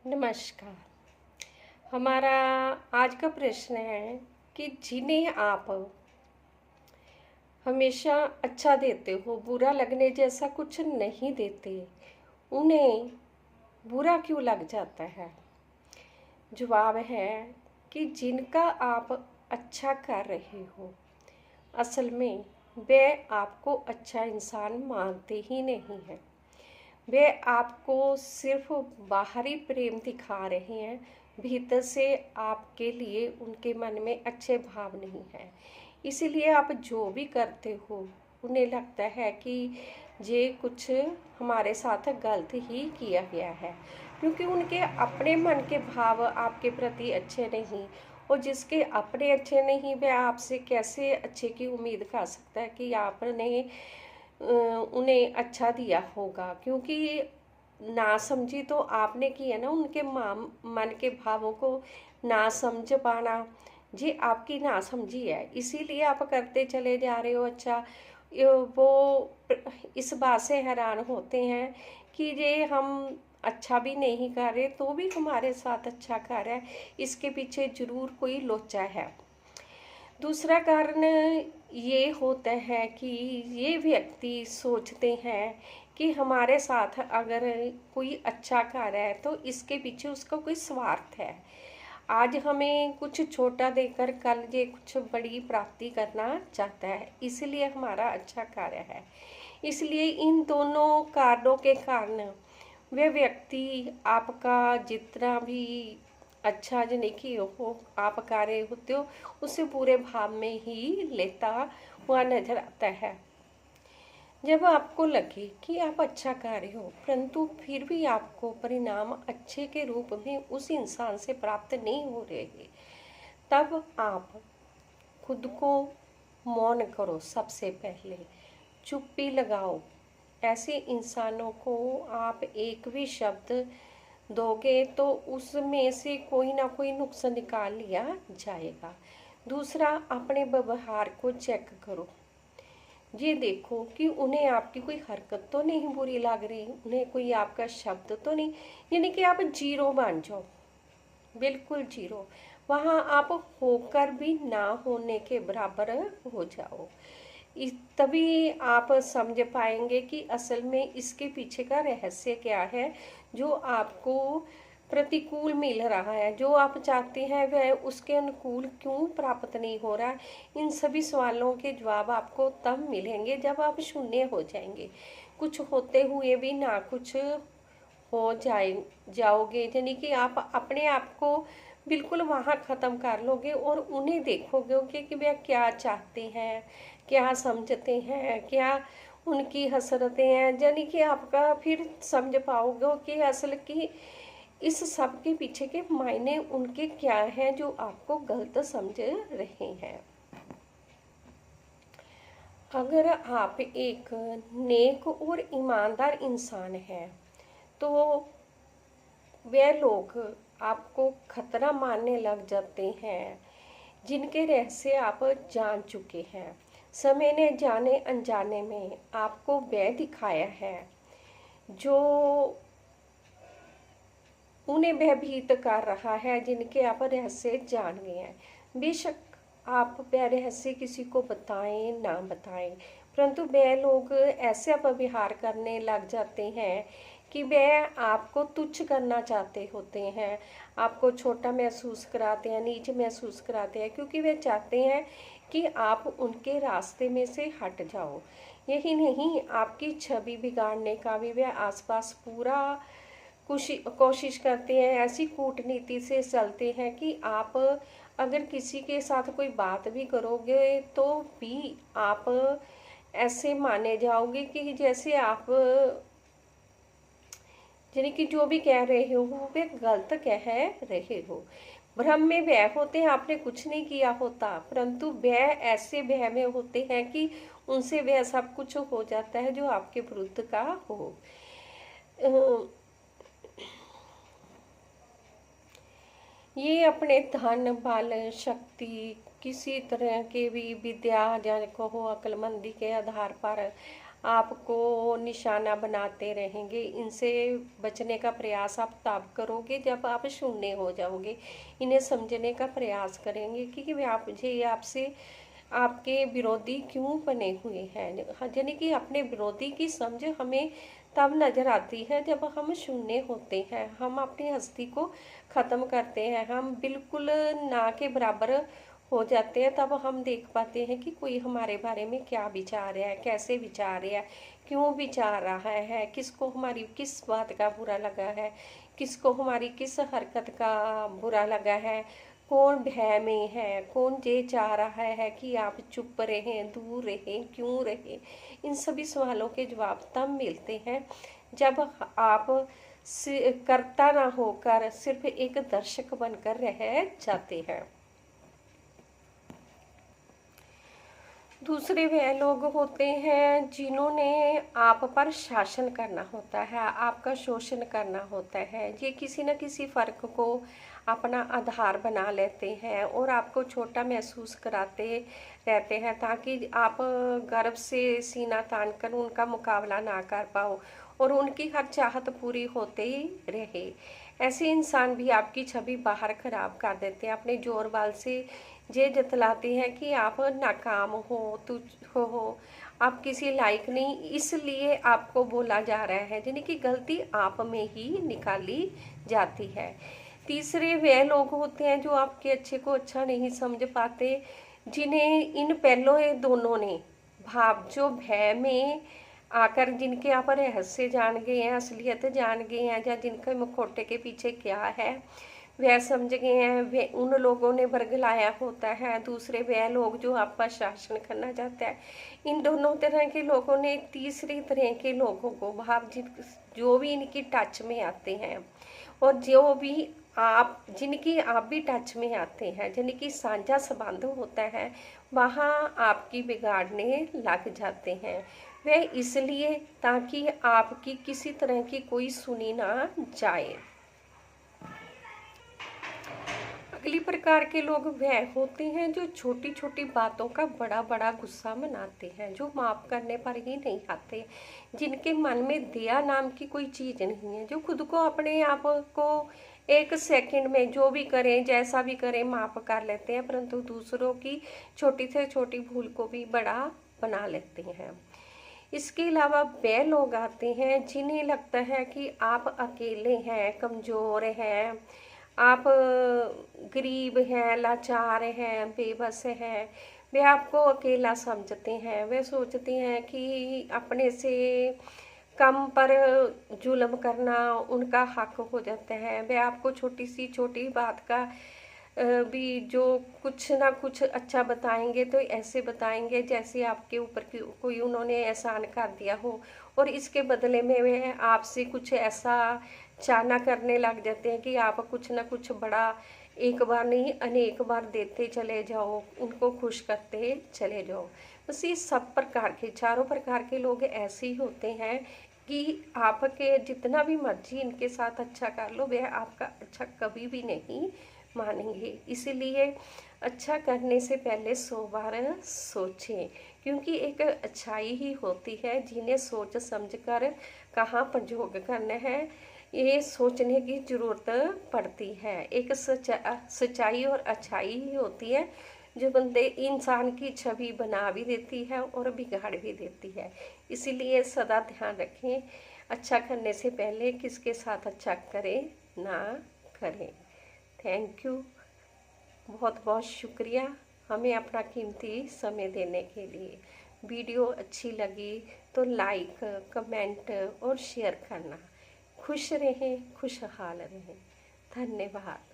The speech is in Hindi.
नमस्कार। हमारा आज का प्रश्न है कि जिन्हें आप हमेशा अच्छा देते हो, बुरा लगने जैसा कुछ नहीं देते, उन्हें बुरा क्यों लग जाता है? जवाब है कि जिनका आप अच्छा कर रहे हो, असल में वे आपको अच्छा इंसान मानते ही नहीं हैं। वे आपको सिर्फ बाहरी प्रेम दिखा रहे हैं, भीतर से आपके लिए उनके मन में अच्छे भाव नहीं हैं। इसीलिए आप जो भी करते हो, उन्हें लगता है कि ये कुछ हमारे साथ गलत ही किया गया है, क्योंकि उनके अपने मन के भाव आपके प्रति अच्छे नहीं। और जिसके अपने अच्छे नहीं, वह आपसे कैसे अच्छे की उम्मीद कर सकता है कि आपने उन्हें अच्छा दिया होगा? क्योंकि ना समझी तो आपने की है ना। उनके मन के भावों को ना समझ पाना, जी आपकी ना समझी है, इसीलिए आप करते चले जा रहे हो अच्छा। वो इस बात से हैरान होते हैं कि ये हम अच्छा भी नहीं कर रहे तो भी हमारे साथ अच्छा कर रहा है, इसके पीछे जरूर कोई लोचा है। दूसरा कारण ये होता है कि ये व्यक्ति सोचते हैं कि हमारे साथ अगर कोई अच्छा कर रहा है तो इसके पीछे उसका कोई स्वार्थ है। आज हमें कुछ छोटा देकर कल ये कुछ बड़ी प्राप्ति करना चाहता है, इसलिए हमारा अच्छा कार्य है। इसलिए इन दोनों कारणों के कारण वे व्यक्ति आपका जितना भी अच्छा जो नहीं कि हो आप कार्य होते हो, उसे पूरे भाव में ही लेता हुआ नजर आता है। जब आपको लगे कि आप अच्छा कर रहे हो परंतु फिर भी आपको परिणाम अच्छे के रूप में उस इंसान से प्राप्त नहीं हो रहे, तब आप खुद को मौन करो। सबसे पहले चुप्पी लगाओ। ऐसे इंसानों को आप एक भी शब्द दोगे तो उसमें से कोई ना कोई नुक्स निकाल लिया जाएगा। दूसरा, अपने व्यवहार को चेक करो। ये देखो कि उन्हें आपकी कोई हरकत तो नहीं बुरी लग रही, उन्हें कोई आपका शब्द तो नहीं, यानी कि आप जीरो मान जाओ, बिल्कुल जीरो। वहाँ आप होकर भी ना होने के बराबर हो जाओ। तभी आप समझ पाएंगे कि असल में इसके पीछे का रहस्य क्या है। जो आपको प्रतिकूल मिल रहा है, जो आप चाहते हैं, वह उसके अनुकूल क्यों प्राप्त नहीं हो रहा। इन सभी सवालों के जवाब आपको तब मिलेंगे जब आप शून्य हो जाएंगे। कुछ होते हुए भी ना कुछ हो जाओगे, यानी कि आप अपने आप को बिल्कुल वहाँ ख़त्म कर लोगे और उन्हें देखोगे कि वे क्या चाहते हैं, क्या समझते हैं, क्या उनकी हसरतें हैं। यानी कि आपका फिर समझ पाओगे कि असल की इस सब के पीछे के मायने उनके क्या हैं जो आपको गलत समझ रहे हैं। अगर आप एक नेक और ईमानदार इंसान हैं तो वे लोग आपको खतरा मानने लग जाते हैं जिनके रहस्य आप जान चुके हैं। समय ने जाने अनजाने में आपको वह दिखाया है जो उन्हें भयभीत कर रहा है, जिनके आप रहस्य जान गए हैं। बेशक आप वह रहस्य किसी को बताएं ना बताएं, परंतु वह लोग ऐसे व्यवहार करने लग जाते हैं कि वह आपको तुच्छ करना चाहते होते हैं, आपको छोटा महसूस कराते हैं, नीच महसूस कराते हैं, क्योंकि वे चाहते हैं कि आप उनके रास्ते में से हट जाओ। यही नहीं, आपकी छवि बिगाड़ने का भी वे आसपास पूरा कोशिश करते हैं। ऐसी कूटनीति से चलते हैं कि आप अगर किसी के साथ कोई बात भी करोगे तो भी आप ऐसे माने जाओगे कि जैसे आप यानी कि जो भी कह रहे हो वे गलत कह रहे हो। भ्रम में वह होते हैं, आपने कुछ नहीं किया होता, परंतु वह ऐसे भय में होते हैं कि उनसे वह सब कुछ हो जाता है जो आपके विरुद्ध का हो। ये अपने धन बल शक्ति किसी तरह के भी विद्या या कहो अक्लमंदी के आधार पर आपको निशाना बनाते रहेंगे। इनसे बचने का प्रयास आप तब करोगे जब आप शून्य हो जाओगे। इन्हें समझने का प्रयास करेंगे कि वे आपसे आपके विरोधी क्यों बने हुए हैं। यानी कि अपने विरोधी की समझ हमें तब नज़र आती है जब हम शून्य होते हैं, हम अपनी हस्ती को ख़त्म करते हैं, हम बिल्कुल ना के बराबर हो जाते हैं। तब हम देख पाते हैं कि कोई हमारे बारे में क्या विचार है, कैसे विचार है, क्यों विचार रहा है, किसको हमारी किस बात का बुरा लगा है, किसको हमारी किस हरकत का बुरा लगा है, कौन भय में है, कौन ये चाह रहा है कि आप चुप रहें, दूर रहें, क्यों रहें। इन सभी सवालों के जवाब तब मिलते हैं जब आप कर्ता ना होकर सिर्फ एक दर्शक बनकर रह जाते हैं। दूसरे वह लोग होते हैं जिन्होंने आप पर शासन करना होता है, आपका शोषण करना होता है। ये किसी न किसी फ़र्क को अपना आधार बना लेते हैं और आपको छोटा महसूस कराते रहते हैं ताकि आप गर्व से सीना तान कर उनका मुकाबला ना कर पाओ और उनकी हर चाहत पूरी होते ही रहे। ऐसे इंसान भी आपकी छवि बाहर खराब कर देते हैं, अपने जोर बाल से ये जतलाते हैं कि आप नाकाम हो, तुझ हो, आप किसी लायक नहीं, इसलिए आपको बोला जा रहा है। यानी कि गलती आप में ही निकाली जाती है। तीसरे वे लोग होते हैं जो आपके अच्छे को अच्छा नहीं समझ पाते, जिन्हें इन पहलों दोनों ने भाव जो भय में आकर जिनके आप रहस्य जान गए हैं, असलियत जान गए हैं, या जिनके मुखौटे के पीछे क्या है वह समझ गए हैं, वे उन लोगों ने बरगलाया होता है। दूसरे वह लोग जो आप पर शासन करना चाहते हैं। इन दोनों तरह के लोगों ने तीसरी तरह के लोगों को भाव जो भी इनकी टच में आते हैं और जो भी आप जिनकी आप भी टच में आते हैं, जिनकी साझा संबंध होता है, वहाँ आपकी बिगाड़ने लग जाते हैं। वह इसलिए ताकि आपकी किसी तरह की कोई सुनी ना जाए। अगली प्रकार के लोग वह होते हैं जो छोटी छोटी बातों का बड़ा बड़ा गुस्सा मनाते हैं, जो माफ़ करने पर ही नहीं आते, जिनके मन में दया नाम की कोई चीज़ नहीं है, जो खुद को अपने आप को एक सेकंड में जो भी करें जैसा भी करें माफ़ कर लेते हैं, परंतु दूसरों की छोटी से छोटी भूल को भी बड़ा बना लेते हैं। इसके अलावा वे लोग आते हैं जिन्हें लगता है कि आप अकेले हैं, कमज़ोर हैं, आप गरीब हैं, लाचार हैं, बेबस हैं। वे आपको अकेला समझते हैं। वे सोचते हैं कि अपने से कम पर जुल्म करना उनका हक हो जाता है। वे आपको छोटी सी छोटी बात का भी जो कुछ ना कुछ अच्छा बताएंगे तो ऐसे बताएंगे जैसे आपके ऊपर कोई उन्होंने एहसान कर दिया हो, और इसके बदले में वे आपसे कुछ ऐसा चाहना करने लग जाते हैं कि आप कुछ ना कुछ बड़ा एक बार नहीं अनेक बार देते चले जाओ, उनको खुश करते चले जाओ। बस ये सब प्रकार के चारों प्रकार के लोग ऐसे ही होते हैं कि आपके जितना भी मर्जी इनके साथ अच्छा कर लो, वह आपका अच्छा कभी भी नहीं मानेंगे। इसीलिए अच्छा करने से पहले 100 बार सोचें, क्योंकि एक अच्छाई ही होती है जिन्हें सोच समझकर कहाँ प्रयोग करना है ये सोचने की ज़रूरत पड़ती है। एक सच्चाई और अच्छाई ही होती है जो बंदे इंसान की छवि बना भी देती है और बिगाड़ भी देती है। इसीलिए सदा ध्यान रखें, अच्छा करने से पहले किसके साथ अच्छा करें ना करें। थैंक यू, बहुत बहुत शुक्रिया हमें अपना कीमती समय देने के लिए। वीडियो अच्छी लगी तो लाइक, कमेंट और शेयर करना। खुश रहें, खुशहाल रहें। धन्यवाद।